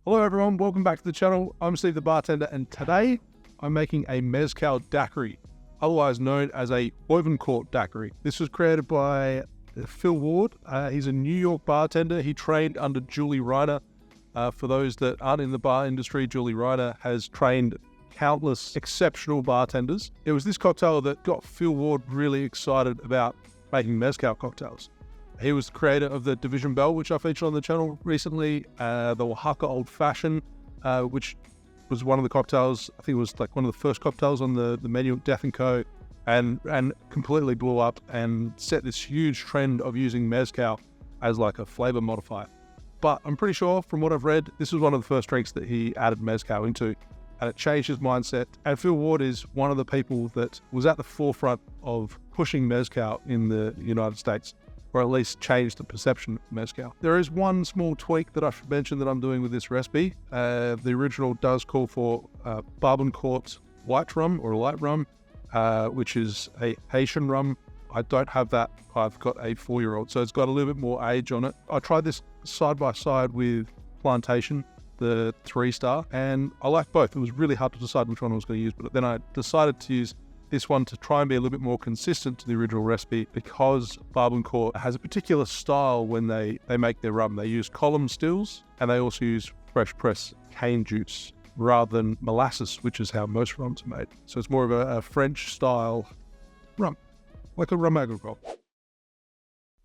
Hello everyone, welcome back to the channel. I'm Steve the bartender, and today I'm making a Mezcal Daiquiri, otherwise known as a JOVENCOURT Daiquiri. This was created by Phil Ward. He's a New York bartender. He trained under Julie Reiner. For those that aren't in the bar industry, Julie Reiner has trained countless exceptional bartenders. It was this cocktail that got Phil Ward really excited about making mezcal cocktails. He was the creator of the Division Bell, which I featured on the channel recently, the Oaxaca Old Fashioned, which was one of the cocktails, I think it was like one of the first cocktails on the menu at Death & Co. and completely blew up and set this huge trend of using mezcal as like a flavor modifier. But I'm pretty sure from what I've read, this was one of the first drinks that he added mezcal into, and it changed his mindset. And Phil Ward is one of the people that was at the forefront of pushing mezcal in the United States, or at least change the perception of mezcal. There is one small tweak that I should mention that I'm doing with this recipe. The original does call for JOVENCOURT white rum or light rum, which is a Haitian rum. I don't have that. I've got a 4-year-old, so it's got a little bit more age on it. I tried this side by side with Plantation, the 3-star, and I liked both. It was really hard to decide which one I was going to use, but then I decided to use this one to try and be a little bit more consistent to the original recipe, because JOVENCOURT has a particular style when they make their rum. They use column stills, and they also use fresh pressed cane juice rather than molasses, which is how most rums are made. So it's more of a French style rum, like a rum agricole.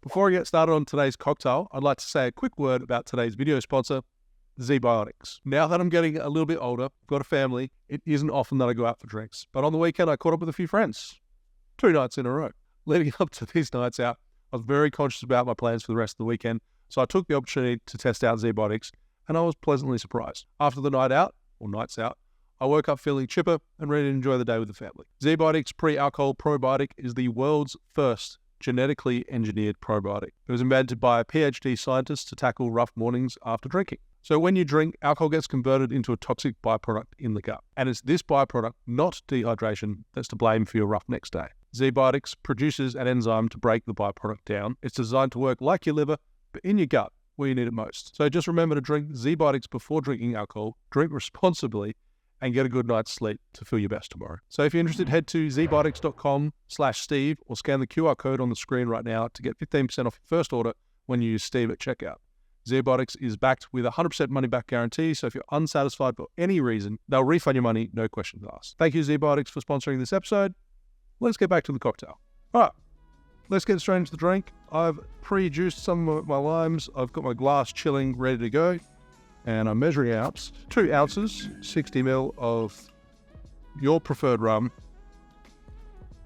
Before I get started on today's cocktail, I'd like to say a quick word about today's video sponsor, ZBiotics. Now that I'm getting a little bit older, I've got a family, it isn't often that I go out for drinks. But on the weekend, I caught up with a few friends, 2 nights in a row. Leading up to these nights out, I was very conscious about my plans for the rest of the weekend, so I took the opportunity to test out ZBiotics, and I was pleasantly surprised. After the night out, or nights out, I woke up feeling chipper and ready to enjoy the day with the family. ZBiotics Pre-Alcohol Probiotic is the world's first genetically engineered probiotic. It was invented by a PhD scientist to tackle rough mornings after drinking. So when you drink, alcohol gets converted into a toxic byproduct in the gut. And it's this byproduct, not dehydration, that's to blame for your rough next day. ZBiotics produces an enzyme to break the byproduct down. It's designed to work like your liver, but in your gut, where you need it most. So just remember to drink ZBiotics before drinking alcohol, drink responsibly, and get a good night's sleep to feel your best tomorrow. So if you're interested, head to zbiotics.com/Steve or scan the QR code on the screen right now to get 15% off your first order when you use Steve at checkout. ZBiotics is backed with a 100% money-back guarantee, so if you're unsatisfied for any reason, they'll refund your money, no questions asked. Thank you, ZBiotics, for sponsoring this episode. Let's get back to the cocktail. All right, let's get straight into the drink. I've pre-juiced some of my limes. I've got my glass chilling, ready to go, and I'm measuring out 2 ounces, 60 ml of your preferred rum.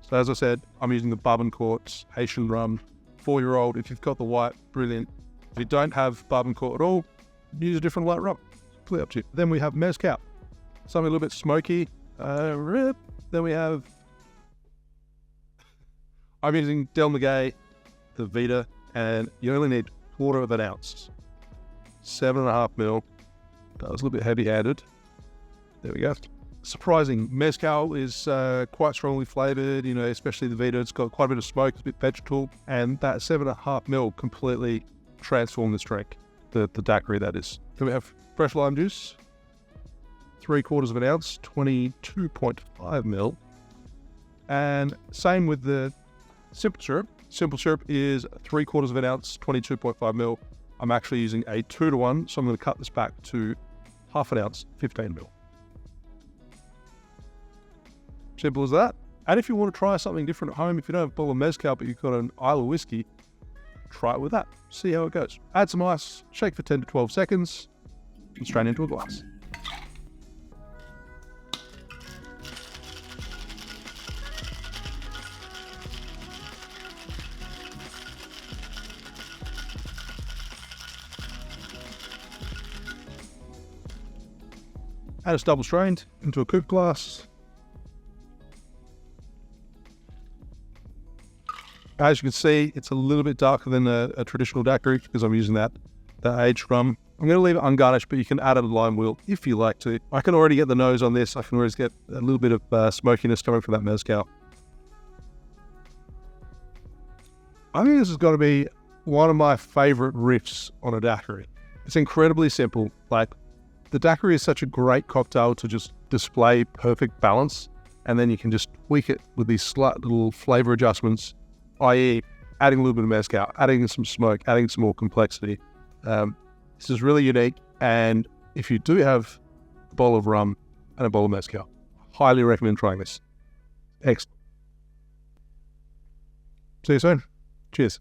So as I said, I'm using the JOVENCOURT Haitian rum, 4-year-old. If you've got the white, brilliant. If you don't have JOVENCOURT at all, use a different light rum. Completely up to you. Then we have mezcal, something a little bit smoky. Then we have, I'm using Del Maguey, the Vita, and you only need 1/4 ounce. 7.5 ml. That was a little bit heavy-handed. There we go. Surprising. Mezcal is quite strongly flavored, especially the Vita. It's got quite a bit of smoke, it's a bit vegetal, and that 7.5 ml completely transform this drink, the daiquiri that is. Then we have fresh lime juice, 3/4 ounce, 22.5 ml. And same with the simple syrup. Simple syrup is 3/4 ounce, 22.5 ml. I'm actually using a 2-to-1, so I'm going to cut this back to 1/2 ounce, 15 ml. Simple as that. And if you want to try something different at home, if you don't have a bottle of mezcal but you've got an Isla whiskey, try it with that. See how it goes. Add some ice, shake for 10 to 12 seconds, and strain into a glass. And it's double strained into a coupe glass. As you can see, it's a little bit darker than a traditional daiquiri because I'm using that aged rum. I'm going to leave it ungarnished, but you can add a lime wheel if you like to. I can already get the nose on this. I can always get a little bit of smokiness coming from that mezcal. I think this has got to be one of my favorite riffs on a daiquiri. It's incredibly simple. Like, The daiquiri is such a great cocktail to just display perfect balance, and then you can just tweak it with these slight little flavor adjustments, i.e. adding a little bit of mezcal, adding some smoke, adding some more complexity. This is really unique, and if you do have a bowl of rum and a bowl of mezcal, highly recommend trying this. Excellent. See you soon. Cheers.